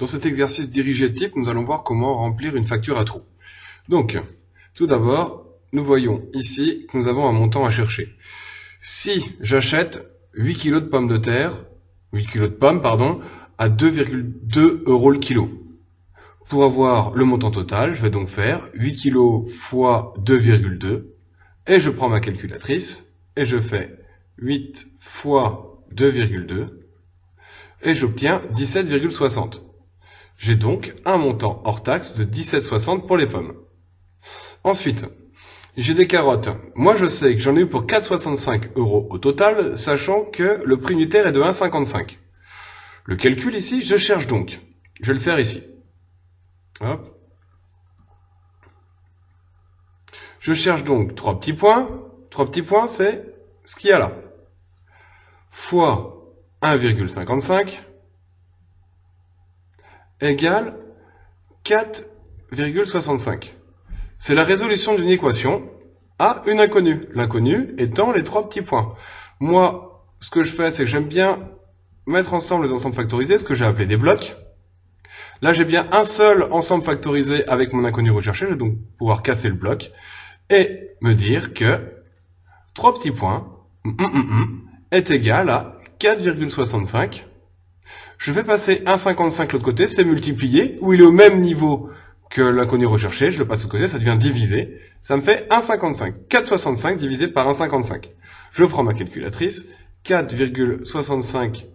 Dans cet exercice dirigé type, nous allons voir comment remplir une facture à trous. Donc, tout d'abord, nous voyons ici que nous avons un montant à chercher. Si j'achète 8 kg de pommes de terre, 8 kg de pommes, pardon, à 2,2 € le kilo. Pour avoir le montant total, je vais donc faire 8 kg fois 2,2 et je prends ma calculatrice et je fais 8 fois 2,2 et j'obtiens 17,60. J'ai donc un montant hors taxe de 17,60 pour les pommes. Ensuite, j'ai des carottes. Moi, je sais que j'en ai eu pour 4,65 € au total, sachant que le prix unitaire est de 1,55. Le calcul ici, je cherche donc. Je vais le faire ici. Hop. Je cherche donc 3 petits points. 3 petits points, c'est ce qu'il y a là. Fois 1,55 égale 4,65. C'est la résolution d'une équation à une inconnue. L'inconnue étant les 3 petits points. Moi, ce que je fais, c'est que j'aime bien mettre ensemble les ensembles factorisés, ce que j'ai appelé des blocs. Là, j'ai bien un seul ensemble factorisé avec mon inconnu recherché. Je vais donc pouvoir casser le bloc et me dire que 3 petits points est égal à 4,65. Je vais passer 1,55 de l'autre côté, c'est multiplié, où il est au même niveau que l'inconnu recherché, je le passe de côté, ça devient divisé, ça me fait 1,55. 4,65 divisé par 1,55. Je prends ma calculatrice, 4,65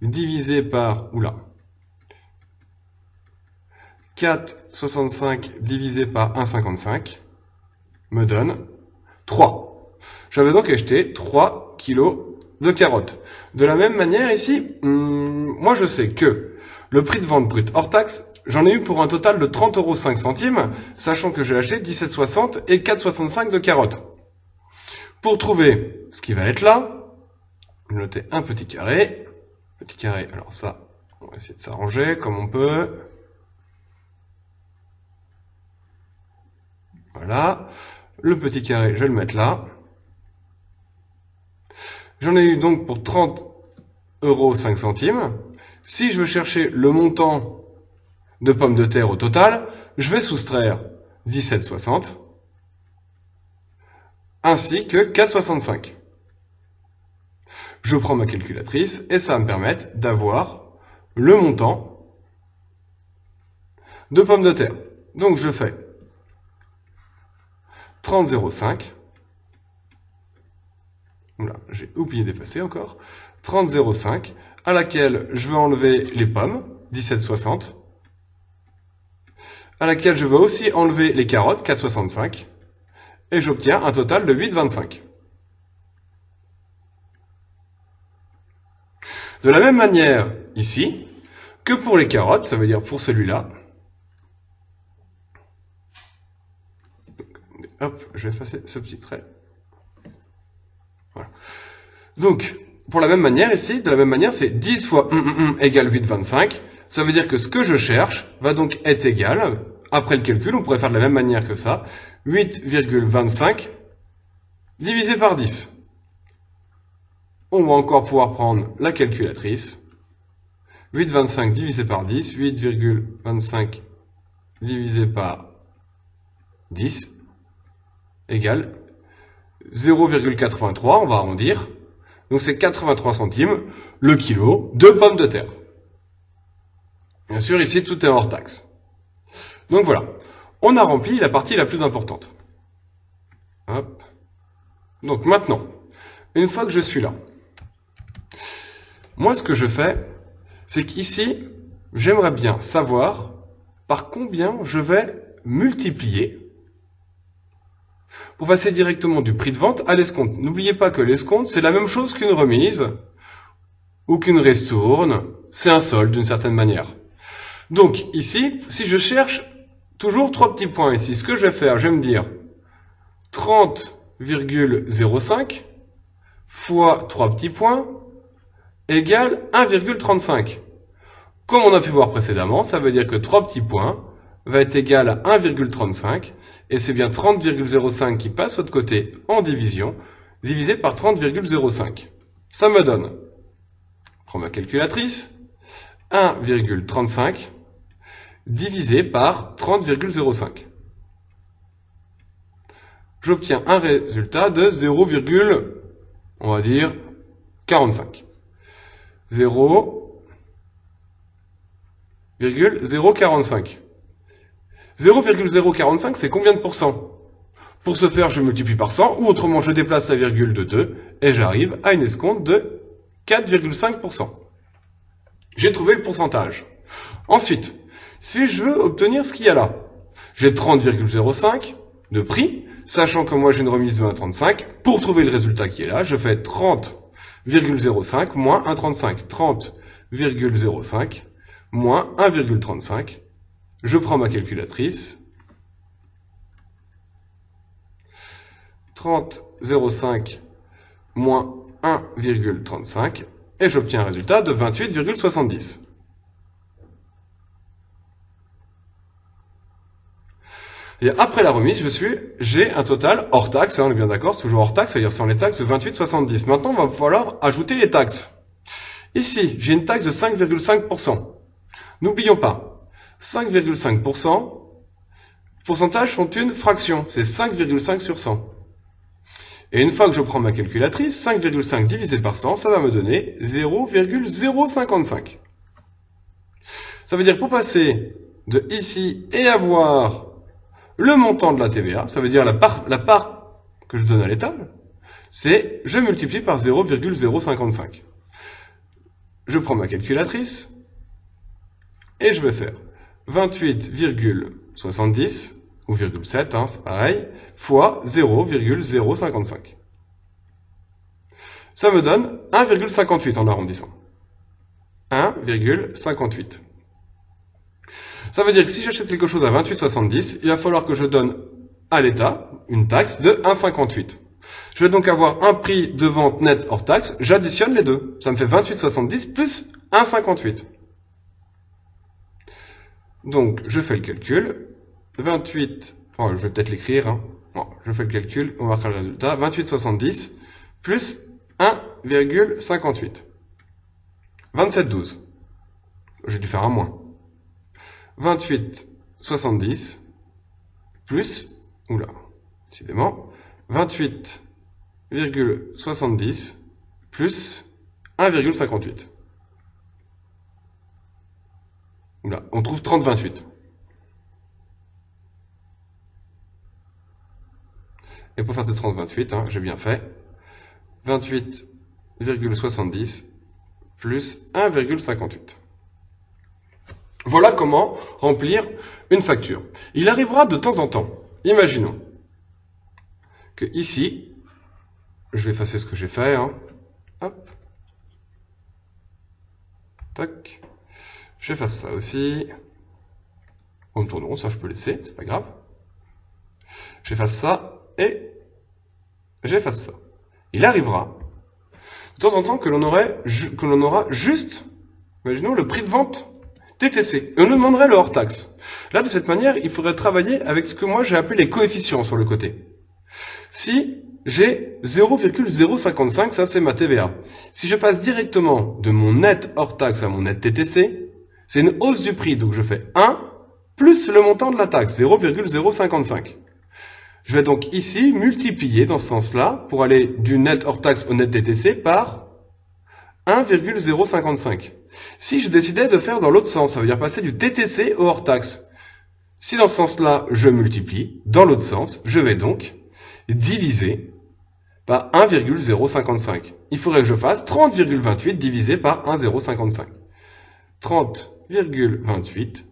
divisé par, 4,65 divisé par 1,55 me donne 3. J'avais donc acheté 3 kilos de carottes. De la même manière ici, moi je sais que le prix de vente brut hors taxe, j'en ai eu pour un total de 30,05 €, sachant que j'ai acheté 17,60 et 4,65 de carottes. Pour trouver ce qui va être là, je vais noter un petit carré. Petit carré, alors ça, on va essayer de s'arranger comme on peut. Voilà. Le petit carré, je vais le mettre là. J'en ai eu donc pour 30,05 €. Si je veux chercher le montant de pommes de terre au total, je vais soustraire 17,60 ainsi que 4,65. Je prends ma calculatrice et ça va me permettre d'avoir le montant de pommes de terre. Donc je fais 30,05. Voilà, j'ai oublié d'effacer encore. 30,05 à laquelle je vais enlever les pommes, 17,60. À laquelle je vais aussi enlever les carottes, 4,65. Et j'obtiens un total de 8,25. De la même manière ici que pour les carottes, ça veut dire pour celui-là. Hop, je vais effacer ce petit trait. Voilà. Donc, pour la même manière ici, de la même manière, c'est 10 fois égale 8,25. Ça veut dire que ce que je cherche va donc être égal, après le calcul, on pourrait faire de la même manière que ça, 8,25 divisé par 10. On va encore pouvoir prendre la calculatrice. 8,25 divisé par 10, 8,25 divisé par 10 égale 0,83, on va arrondir. Donc c'est 83 centimes le kilo de pommes de terre. Bien sûr, ici, tout est hors taxe. Donc voilà, on a rempli la partie la plus importante. Hop. Donc maintenant, une fois que je suis là, moi ce que je fais, c'est qu'ici, j'aimerais bien savoir par combien je vais multiplier pour passer directement du prix de vente à l'escompte. N'oubliez pas que l'escompte, c'est la même chose qu'une remise ou qu'une ristourne. C'est un solde d'une certaine manière. Donc ici, si je cherche toujours 3 petits points ici, ce que je vais faire, je vais me dire 30,05 fois 3 petits points égale 1,35. Comme on a pu voir précédemment, ça veut dire que 3 petits points va être égal à 1,35 et c'est bien 30,05 qui passe de l'autre côté en division, divisé par 30,05. Ça me donne, je prends ma calculatrice, 1,35 divisé par 30,05. J'obtiens un résultat de 0,45. 0,045. 0,045, c'est combien de pourcents? Pour ce faire, je multiplie par 100, ou autrement, je déplace la virgule de 2, et j'arrive à une escompte de 4,5%. J'ai trouvé le pourcentage. Ensuite, si je veux obtenir ce qu'il y a là, j'ai 30,05 de prix, sachant que moi j'ai une remise de 1,35. Pour trouver le résultat qui est là, je fais 30,05 moins 1,35. 30,05 moins 1,35. Je prends ma calculatrice. 30,05 moins 1,35 et j'obtiens un résultat de 28,70. Et après la remise, j'ai un total hors taxe, on est bien d'accord, c'est toujours hors taxe, c'est-à-dire sans les taxes de 28,70. Maintenant, il va falloir ajouter les taxes. Ici, j'ai une taxe de 5,5%. N'oublions pas, 5,5%, pourcentages sont une fraction, c'est 5,5 sur 100. Et une fois que je prends ma calculatrice, 5,5 divisé par 100, ça va me donner 0,055. Ça veut dire pour passer de ici et avoir le montant de la TVA, ça veut dire la part que je donne à l'État, c'est je multiplie par 0,055. Je prends ma calculatrice et je vais faire 28,70 ou 0,7, c'est pareil, fois 0,055. Ça me donne 1,58 en arrondissant. 1,58. Ça veut dire que si j'achète quelque chose à 28,70, il va falloir que je donne à l'État une taxe de 1,58. Je vais donc avoir un prix de vente net hors taxe, j'additionne les deux. Ça me fait 28,70 plus 1,58. Donc, je fais le calcul. 28, je vais peut-être l'écrire. Bon, je fais le calcul, on va faire le résultat. 28,70 plus 1,58. 27,12. J'ai dû faire un moins. 28,70 plus, décidément, 28,70 plus 1,58. On trouve 30,28. Et pour faire ce 30,28, j'ai bien fait, 28,70 plus 1,58. Voilà comment remplir une facture. Il arrivera de temps en temps, imaginons, que ici, je vais effacer ce que j'ai fait, hop, tac, j'efface ça aussi, on tourne rond, ça je peux laisser, c'est pas grave, j'efface ça, et j'efface ça. Il arrivera, de temps en temps, que l'on aura juste, imaginons, le prix de vente TTC. Et on nous demanderait le hors taxe. Là, de cette manière, il faudrait travailler avec ce que moi j'ai appelé les coefficients sur le côté. Si j'ai 0,055, ça c'est ma TVA. Si je passe directement de mon net hors taxe à mon net TTC, c'est une hausse du prix. Donc je fais 1 plus le montant de la taxe, 0,055. Je vais donc ici multiplier dans ce sens-là, pour aller du net hors taxe au net TTC, par 1,055. Si je décidais de faire dans l'autre sens, ça veut dire passer du TTC au hors taxe. Si dans ce sens-là, je multiplie, dans l'autre sens, je vais donc diviser par 1,055. Il faudrait que je fasse 30,28 divisé par 1,055. 30,28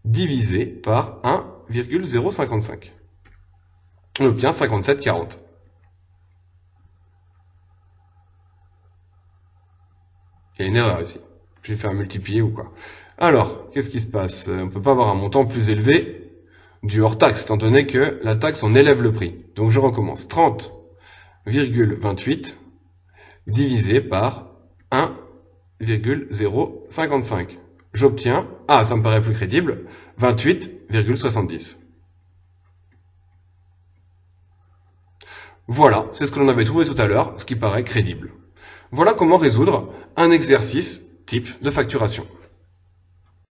divisé par 1,055. On obtient 57,40. Il y a une erreur ici. J'ai fait un multiplier ou quoi. Alors, qu'est-ce qui se passe? On ne peut pas avoir un montant plus élevé du hors taxe, étant donné que la taxe, on élève le prix. Donc je recommence. 30,28 divisé par 1,055. J'obtiens, ça me paraît plus crédible, 28,70. Voilà, c'est ce que l'on avait trouvé tout à l'heure, ce qui paraît crédible. Voilà comment résoudre un exercice type de facturation.